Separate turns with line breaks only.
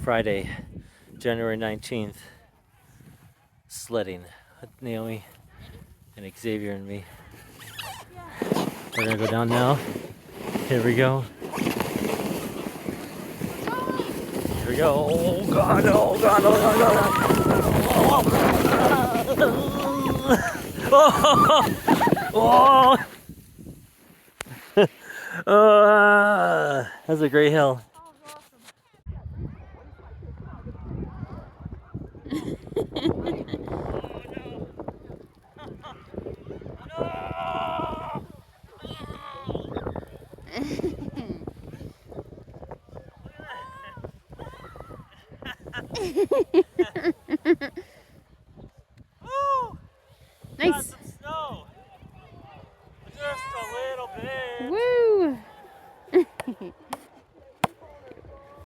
Friday, January 19th, sledding with Naomi and Xavier and me. We're gonna go down now. Here we go. Here we go. Oh God, oh God, oh God, oh God. Oh, that's a great hill.